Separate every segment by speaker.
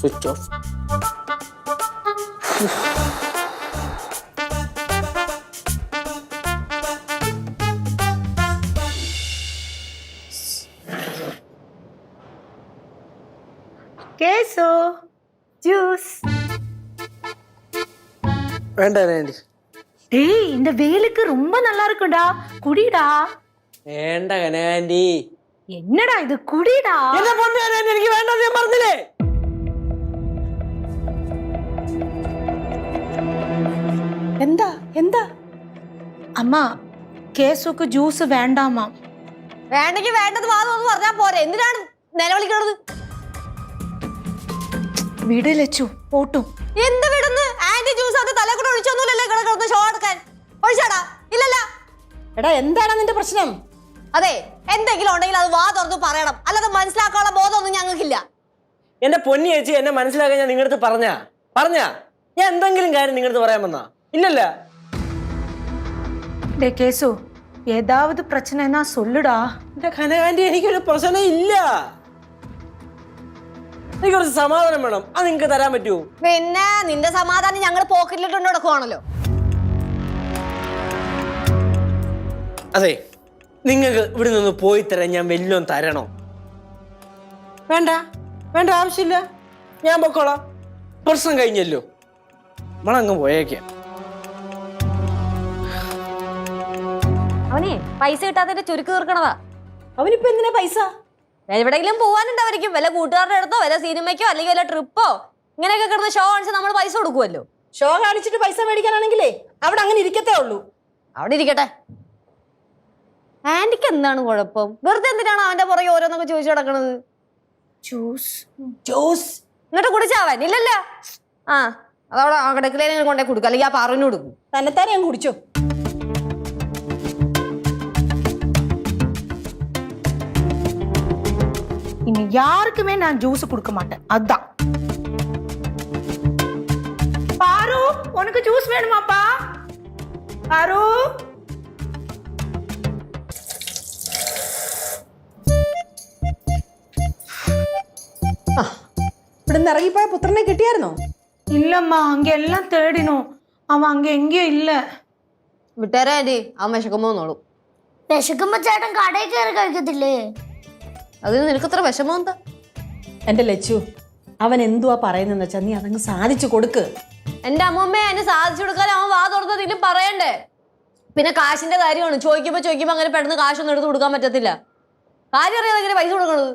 Speaker 1: Switch off.
Speaker 2: കേസോ juice
Speaker 1: வேண்டாம் aunty.
Speaker 2: டேய் இந்த வெயிலுக்கு ரொம்ப நல்லா இருக்குடா குடிடா.
Speaker 1: വേണ്ട കനകാന്റി.
Speaker 2: என்னடா இது குடிடா.
Speaker 1: എന്നെ പൊന്നു കനകാന്റി, എനിക്ക് വേണ്ടെന്ന് ഞാൻ പറഞ്ഞില്ലേ.
Speaker 2: എന്താ എന്താ അമ്മ കേസുക്ക് ജ്യൂസ് വേണ്ടാമാ.
Speaker 3: വേണ്ടെങ്കിൽ വേണ്ടത് വാദം പറഞ്ഞാ പോരെ, എന്തിനാണ് നിലവിളിക്കണത്?
Speaker 2: വിട് ലച്ചു പോട്ടും.
Speaker 3: എന്ത് വിടുന്നു? ആന്റി ജ്യൂസ് അത് തല കൂടെ ഒഴിച്ചൊന്നുമില്ലല്ലോ കിടക്കുന്ന ഷോ എടുക്കാൻ. ഒഴിച്ചാടാ? ഇല്ലല്ല.
Speaker 4: എടാ എന്താണ് നിന്റെ പ്രശ്നം?
Speaker 3: അതെ, എന്തെങ്കിലും ഉണ്ടെങ്കിൽ അത് വാ തുറന്ന് പറയണം, അല്ലാതെ മനസ്സിലാക്കാനുള്ള ബോധമൊന്നും ഞങ്ങൾക്കില്ല.
Speaker 1: എന്റെ പൊന്നി ചേച്ചി, എന്നെ മനസ്സിലാക്കാൻ ഞാൻ നിങ്ങളടുത്ത് പറഞ്ഞാ ഞാൻ എന്തെങ്കിലും കാര്യം നിങ്ങളടുത്ത് പറയാൻ വന്നാ? ഇല്ലല്ല.
Speaker 2: டே கேசு ஏதாவது பிரச்சனைனா சொல்லுடா.
Speaker 1: എന്റെ കനകാന്റി, എനിക്കൊരു പ്രശ്നം ഇല്ല. എനിക്ക് കുറച്ച് സമാധാനം വേണം, അത് നിങ്ങക്ക് തരാൻ പറ്റുമോ?
Speaker 3: പിന്നെ നിന്റെ സമാധാനം ഞങ്ങൾ പോക്കറ്റിലിട്ടുണ്ട് നടക്കുവാണല്ലോ.
Speaker 1: അതെ, നിങ്ങൾക്ക് ഇവിടെ നിന്ന് പോയി തരാൻ ഞാൻ വല്ലോം തരണോ? വേണ്ട വേണ്ട, ആവശ്യമില്ല, ഞാൻ പൊക്കോളാം. പ്രശ്നം കഴിഞ്ഞല്ലോ, നമ്മളങ്ങ് പോയേക്കാം.
Speaker 3: അവനെ പൈസ കിട്ടാത്തതിന്റെ ചുരുക്ക് തീർക്കണതാ.
Speaker 4: അവനിപ്പോ എന്തിനാ പൈസ?
Speaker 3: എവിടെയെങ്കിലും പോവാനുണ്ടായിരിക്കും, വല്ല കൂട്ടുകാരുടെ അടുത്തോ വല്ല സിനിമയ്ക്കോ അല്ലെങ്കിൽ വല്ല ട്രിപ്പോ ഇങ്ങനെയൊക്കെ കിടന്ന് ഷോ കാണിച്ച് നമ്മൾ പൈസ കൊടുക്കുമല്ലോ.
Speaker 4: ഷോ കാണിച്ചിട്ട് പൈസ മേടിക്കാനാണെങ്കിലേ അവിടെ അങ്ങനെ ഇരിക്കത്തേ ഉള്ളൂ.
Speaker 3: അവിടെ ഇരിക്കട്ടെ. ആന്റിക്ക് എന്താണ് കുഴപ്പം? വെറുതെ എന്തിനാണ് അവന്റെ പുറകെ ഓരോന്നൊക്കെ ചോദിച്ചു കിടക്കണത്?
Speaker 2: ജ്യൂസ്
Speaker 4: ജ്യൂസ്
Speaker 3: എന്നിട്ട് കുടിച്ചാവാൻ ഇല്ലല്ല. ആ അതവിടെ കിടക്കിലേക്ക് കൊണ്ടേ കൊടുക്കും, അല്ലെങ്കിൽ ആ പാറുവിന് കൊടുക്കും.
Speaker 4: തന്നെത്താനെ ഞാൻ കുടിച്ചോ.
Speaker 2: இனி யாருக்குமே நான் ஜூஸ் கொடுக்க மாட்டேன். அதான் பாரு, உனக்கு ஜூஸ் வேணுமாப்பா? பாரு
Speaker 4: ഇവിടുന്ന് ഇറങ്ങിപ്പോയ പുത്രനെ കിട്ടിയായിരുന്നോ?
Speaker 2: இல்லம்மா, அங்க எல்லாம் தேடினோம், அவன் அங்க எங்கேயும் இல்ல.
Speaker 3: വിട്ടേരാ ആന്റി, അവൻ വിശക്കുമ്പോ നോളൂ.
Speaker 5: വിശക്കുമ്പോ ചേട്ടൻ കടയിൽ കയറി കഴിക്കത്തില്ലേ?
Speaker 3: അതിന് നിനക്കത്ര വിഷമം എന്താ?
Speaker 4: എന്റെ ലച്ചു, അവൻ എന്തുവാ പറയുന്നെന്ന് വെച്ചാ നീ അതങ്ങ് സാധിച്ചു കൊടുക്ക്.
Speaker 3: എന്റെ അമ്മമ്മയെ എന്നെ സാധിച്ചു കൊടുക്കാൻ അവൻ വാ തുറന്നതിലും പറയണ്ടേ. പിന്നെ കാശിന്റെ കാര്യമാണ്, ചോദിക്കുമ്പോ അങ്ങനെ പെട്ടെന്ന് കാശൊന്നും എടുത്ത് കൊടുക്കാൻ പറ്റത്തില്ല. കാര്യം അറിയാതെ എങ്ങനെ പൈസ കൊടുക്കണത്?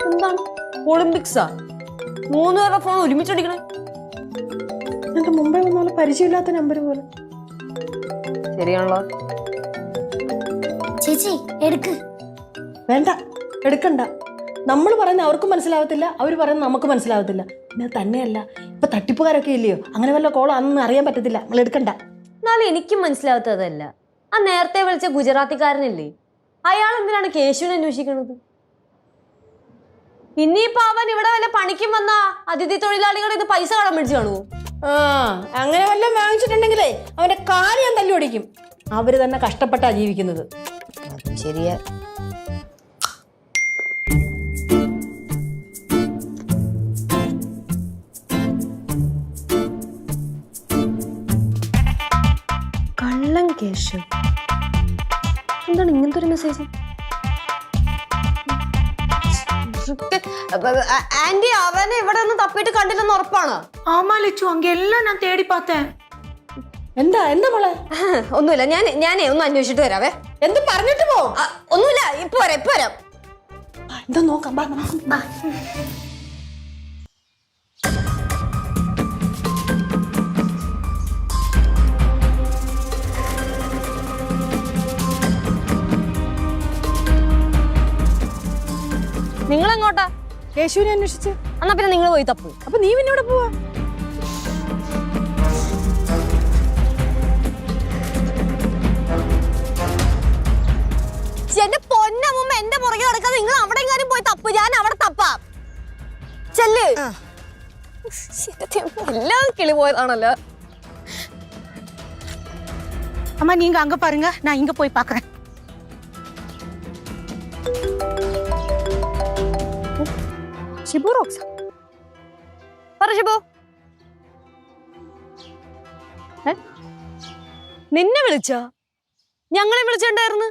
Speaker 3: എന്താണ് ഒളിമ്പിക്സാ? 3 പേരുടെ ഫോൺ ഒരുമിച്ചടിക്കണേ.
Speaker 4: എന്റെ മുമ്പേ വന്ന പോലെ പരിചയമില്ലാത്ത നമ്പർ പോലെ.
Speaker 3: ശരിയാണല്ലോ.
Speaker 5: ചേച്ചി എടുക്ക്.
Speaker 4: വേണ്ട, എടുക്കണ്ട. നമ്മൾ പറയുന്നത് അവർക്കും മനസ്സിലാവത്തില്ല, അവർ പറയുന്നത് നമുക്ക് മനസ്സിലാവത്തില്ല. പിന്നെ തന്നെയല്ല, ഇപ്പൊ തട്ടിപ്പുകാരൊക്കെ ഇല്ലയോ, അങ്ങനെ വല്ല കോളം അതൊന്നും അറിയാൻ പറ്റത്തില്ല. നമ്മൾ എടുക്കണ്ട.
Speaker 3: എന്നാലും എനിക്കും മനസ്സിലാവാത്തതല്ല, ആ നേരത്തെ വിളിച്ച ഗുജറാത്തിക്കാരനില്ലേ, അയാൾ എന്തിനാണ് കേശുവിനെ അന്വേഷിക്കണത്? ഇനിയിപ്പോ അവൻ ഇവിടെ വല്ല പണിക്കും വന്ന അതിഥി തൊഴിലാളികളുടെ ഇത് പൈസ കടം മേടിച്ചു കാണുമോ?
Speaker 4: ആ അങ്ങനെ വല്ലതും വാങ്ങിച്ചിട്ടുണ്ടെങ്കിലേ അവന്റെ കാര്യം ഞാൻ തല്ലി ഓടിക്കും. അവര് തന്നെ കഷ്ടപ്പെട്ടാ ജീവിക്കുന്നത്.
Speaker 3: ശരിയാ. കള്ളം കേശു, എന്താണ് ഇങ്ങനത്തെ ഒരു മെസ്സേജ്? ആന്റി, അവനെ ഇവിടെ ഒന്നും തപ്പിയിട്ട് കണ്ടില്ലെന്ന് ഉറപ്പാണ്?
Speaker 2: ஆமா லட்சு, அங்க எல்லாம் நான் தேடி பார்த்தேன்.
Speaker 4: എന്താ എന്താ മോളെ?
Speaker 3: ഒന്നുമില്ല, ഞാനേ ഒന്ന് അന്വേഷിച്ചിട്ട് വരാവേ.
Speaker 4: എന്ത് പറഞ്ഞിട്ട് പോ.
Speaker 3: ഒന്നുമില്ല, ഇപ്പൊ വരാം.
Speaker 4: എന്താ നോക്കാം.
Speaker 3: നിങ്ങൾ എങ്ങോട്ടാ?
Speaker 4: കേശുവിനെ അന്വേഷിച്ച്.
Speaker 3: എന്നാ പിന്നെ നിങ്ങൾ പോയി തപ്പു.
Speaker 4: അപ്പൊ നീ പിന്നെ ഇവിടെ പോവാ?
Speaker 3: എന്റെ പൊന്നമ്മ, എന്റെ പുറകെ നടക്കാതെ നിങ്ങൾ അവിടെ എങ്ങാനും പോയി തപ്പ്, ഞാൻ അവിടെ തപ്പാം. ചെല്ല്. എല്ലാം കിളി പോയതാണല്ലോ.
Speaker 2: அம்மா நீங்க அங்க பாருங்க, நான் இங்க போய் பாக்குறேன்.
Speaker 3: ഷിബു റോക്സ പറ ഷിബു. നിന്നെ വിളിച്ച? ഞങ്ങളെ വിളിച്ചിട്ടുണ്ടായിരുന്നു.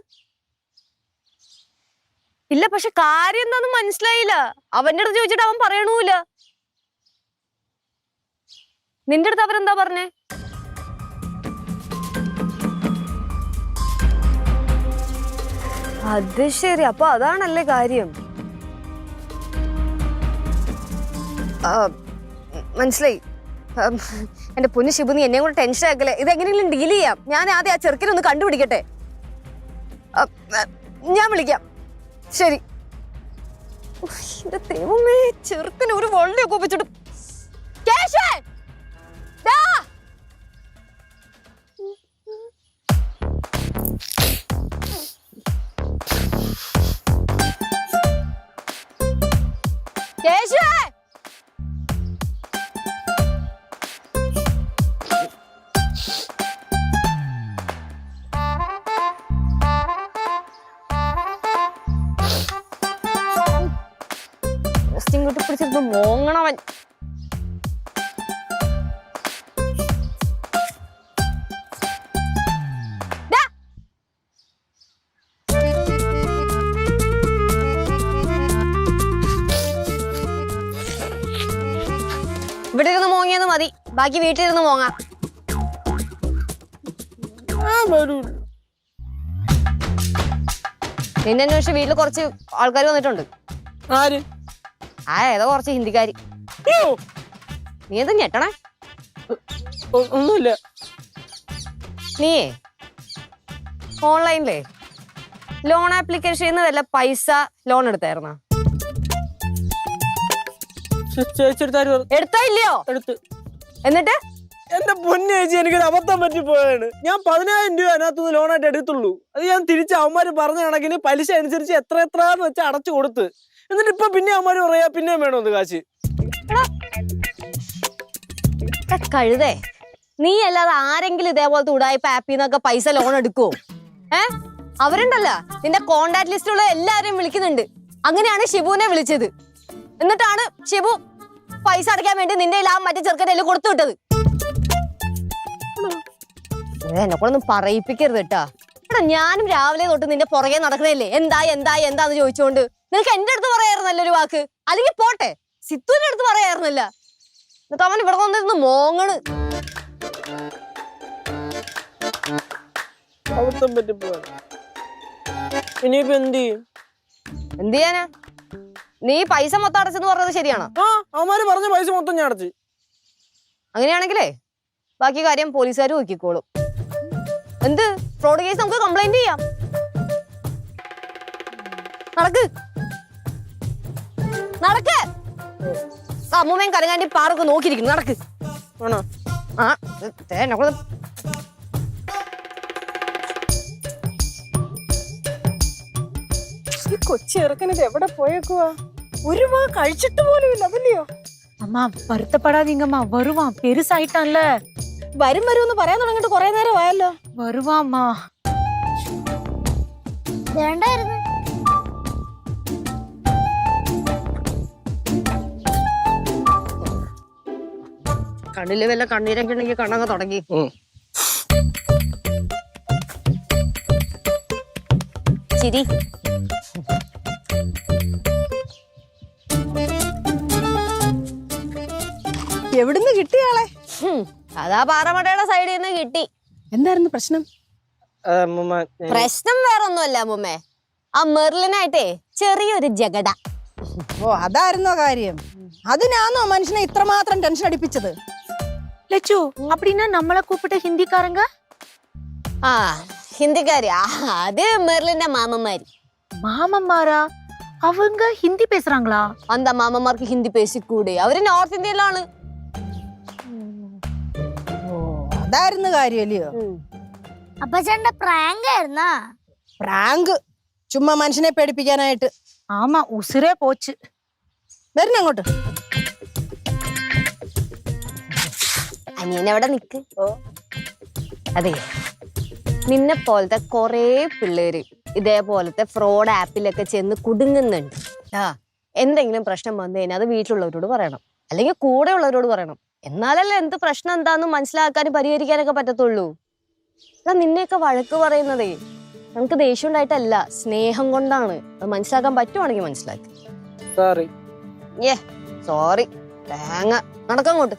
Speaker 3: ഇല്ല, പക്ഷെ കാര്യം എന്താന്ന് മനസ്സിലായില്ല. അവന്റെ അടുത്ത് ചോദിച്ചിട്ട് അവൻ പറയണൂല. നിന്റെ അടുത്ത് അവരെന്താ പറഞ്ഞേ? അത് ശരി, അപ്പൊ അതാണല്ലേ കാര്യം. മനസ്സിലായി. എന്റെ പൊന്നു ഷിബു, നീ എന്നെ കൂടെ ടെൻഷൻ ആക്കല്ലേ. ഇതെങ്ങനെയെങ്കിലും ഡീൽ ചെയ്യാം. ഞാൻ ആദ്യം ആ ചെറുക്കിനെ ഒന്ന് കണ്ടുപിടിക്കട്ടെ. ഞാൻ വിളിക്കാം. ശരി. എന്റെ ദൈവമേ, ചെറുക്കിന് ഒരു വള്ളിയൊക്കെ ഒപ്പിച്ചിട്ട്. ഇങ്ങോട്ട് പിടിച്ചിരുന്നു മോങ്ങണവൻ. ഇവിടെ ഇരുന്ന് മോങ്ങിയത് മതി, ബാക്കി വീട്ടിലിരുന്ന് മോങ്ങാം. നിന്നെ അന്വേഷിച്ച് വീട്ടിൽ കുറച്ച് ആൾക്കാർ വന്നിട്ടുണ്ട്.
Speaker 1: ആര്?
Speaker 3: ഏതോ കുറച്ച് ഹിന്ദിക്കാരി. നീ എന്താ ഞെട്ടണേ?
Speaker 1: ഒന്നുമില്ല.
Speaker 3: നീയേ ഓൺലൈനിലേ ലോൺ ആപ്ലിക്കേഷൻ വല്ല പൈസ ലോൺ എടുത്തായിരുന്നോ? എടുത്താ ഇല്ലയോ?
Speaker 1: എടുത്ത്.
Speaker 3: എന്നിട്ട്?
Speaker 1: എന്റെ പൊന്നു ചേച്ചി, എനിക്കൊരു അബദ്ധം പറ്റിപ്പോയാണ്. ഞാൻ 10,000 രൂപ അതിനകത്തുനിന്ന് ലോണായിട്ട് എടുത്തുള്ളൂ. അത് ഞാൻ തിരിച്ച് അവന്മാര് പറഞ്ഞ കണക്കിന് പലിശ അനുസരിച്ച് എത്രന്ന് വെച്ചാൽ അടച്ചു കൊടുത്ത്. എന്നിട്ട് ഇപ്പൊ പിന്നെ അവന്മാര് പറയാ പിന്നെയും വേണമെന്ന് കാശ്.
Speaker 3: കഴുതേ, നീ അല്ലാതെ ആരെങ്കിലും ഇതേപോലത്തെ ഉടായ്പ ആപ്പിൽ നിന്നൊക്കെ പൈസ ലോൺ എടുക്കുവോ? അവരുണ്ടല്ലോ, നിന്റെ കോണ്ടാക്ട് ലിസ്റ്റിലുള്ള എല്ലാരെയും വിളിക്കുന്നുണ്ട്. അങ്ങനെയാണ് ഷിബുവിനെ വിളിച്ചത്. എന്നിട്ടാണ് ഷിബു പൈസ അടയ്ക്കാൻ വേണ്ടി നിന്റെ ആ മറ്റേ ചെറുക്കൻ്റെ എല്ലാം കൊടുത്തു വിട്ടത്. എന്നെ കൂടെ ഒന്നും പറയിപ്പിക്കരുത് കേട്ടാ. എടാ, ഞാനും രാവിലെ തൊട്ട് നിന്റെ പുറകെ നടക്കണല്ലേ, എന്താന്ന് ചോദിച്ചോണ്ട്. നിനക്ക് എന്റെ അടുത്ത് പറയായിരുന്നല്ലോ ഒരു വാക്ക്. അല്ലെങ്കിൽ പോട്ടെ, സിത്തുവിന്റെ അടുത്ത് പറയായിരുന്നല്ല. എന്നിട്ട് അവൻ ഇവിടെ വന്നിരുന്ന് മോങ്ങണ്.
Speaker 1: ഇനിയിപ്പോ എന്ത് ചെയ്യും?
Speaker 3: എന്ത് ചെയ്യാനാ? നീ പൈസ മൊത്തം അടച്ചെന്ന് പറഞ്ഞത് ശരിയാണോ?
Speaker 1: അവന്മാര് പറഞ്ഞ പൈസ മൊത്തം ഞാൻ അടച്ചു.
Speaker 3: അങ്ങനെയാണെങ്കിലേ ബാക്കി കാര്യം പോലീസുകാർ നോക്കിക്കോളും. എന്ത് ഫ്രോഡ് കേസ് നമുക്ക് കംപ്ലൈന്റ് ചെയ്യാം. നടക്ക് നടക്ക്. അമ്മൂമ്മയും കരങ്ങാണ്ടി പാറൊക്കെ നോക്കിയിരിക്കുന്നു. നടക്ക്.
Speaker 1: ആണോ?
Speaker 4: ഈ കൊച്ചിറക്കനത് എവിടെ പോയേക്കുവാ? ഒരു വാ കഴിച്ചിട്ട് പോലും ഇല്ല. അതല്ലയോ?
Speaker 2: அம்மா வருத்தப்படாதீங்கம்மா, வருவான். பெருசாயிட்டான்ல.
Speaker 4: വരും എന്ന് പറയാൻ തുടങ്ങിട്ട് കുറെ നേരം ആയല്ലോ.
Speaker 2: வருவாம்மா.
Speaker 5: വേണ്ടായിരുന്നു.
Speaker 3: കണ്ണില് വല്ല കണ്ണീരൊക്കെ ഉണ്ടെങ്കിൽ കണ്ണങ്ങ് തുടങ്ങി. ചിരി.
Speaker 4: എവിടുന്ന് കിട്ടിയാളെ?
Speaker 3: അതാ പാറമടയുടെ സൈഡിൽ നിന്ന് കിട്ടി.
Speaker 4: എന്തായിരുന്നു പ്രശ്നം?
Speaker 3: പ്രശ്നം വേറൊന്നുമല്ല അമ്മൂമ്മേ, ആ മെർലിനായിട്ടേ ചെറിയൊരു ജഗട.
Speaker 4: ഓ, അതായിരുന്നോ കാര്യം? അതിനാന്നോ മനുഷ്യനെ ഇത്രമാത്രം ടെൻഷൻ അടിപ്പിച്ചത്?
Speaker 2: லட்சு, அப்படின்னா நம்மளை கூப்பிட்ட ஹிந்திக்காரங்க?
Speaker 3: ആ ഹിന്ദിക്കാരി, അത് മെർലിന്റെ മാമന്മാര്.
Speaker 2: மாமம்மாரா? அவங்க ஹிந்தி பேசுறாங்களா?
Speaker 3: அந்த മാമന്മാർക്ക് ഹിന്ദി പേശിക്കൂടെ? അവര് നോർത്ത് ഇന്ത്യയിലാണ്.
Speaker 4: ഓ, അതായിരുന്നു കാര്യമല്ലയോ?
Speaker 5: അപ്പൊ ചേട്ടന്റെ പ്രാങ്ക് ആയിരുന്നാ?
Speaker 4: പ്രാങ്ക് ചുമ്മാ മനുഷ്യനെ പേടിപ്പിക്കാനായിട്ട്.
Speaker 2: ஆமா, உசுரே போச்சு.
Speaker 4: വരുന്ന അങ്ങോട്ട്.
Speaker 3: അനിയനവിടെ നിക്ക്. അതെ, നിന്നെ പോലത്തെ കൊറേ പിള്ളേര് ഇതേപോലത്തെ ഫ്രോഡ് ആപ്പിലൊക്കെ ചെന്ന് കുടുങ്ങുന്നുണ്ട്. എന്തെങ്കിലും പ്രശ്നം വന്നു കഴിഞ്ഞാൽ അത് വീട്ടിലുള്ളവരോട് പറയണം, അല്ലെങ്കിൽ കൂടെ ഉള്ളവരോട് പറയണം. എന്നാലല്ലേ എന്ത് പ്രശ്നം എന്താന്ന് മനസ്സിലാക്കാനും പരിഹരിക്കാനൊക്കെ പറ്റത്തുള്ളൂ. എടാ, നിന്നെയൊക്കെ വഴക്ക് പറയുന്നതേ നമുക്ക് ദേഷ്യം ഉണ്ടായിട്ടല്ല, സ്നേഹം കൊണ്ടാണ്. അത് മനസ്സിലാക്കാൻ പറ്റുവാണെങ്കിൽ മനസ്സിലാക്കി.
Speaker 1: സോറി.
Speaker 3: സോറി തേങ്ങ നടക്കങ്ങോട്ട്.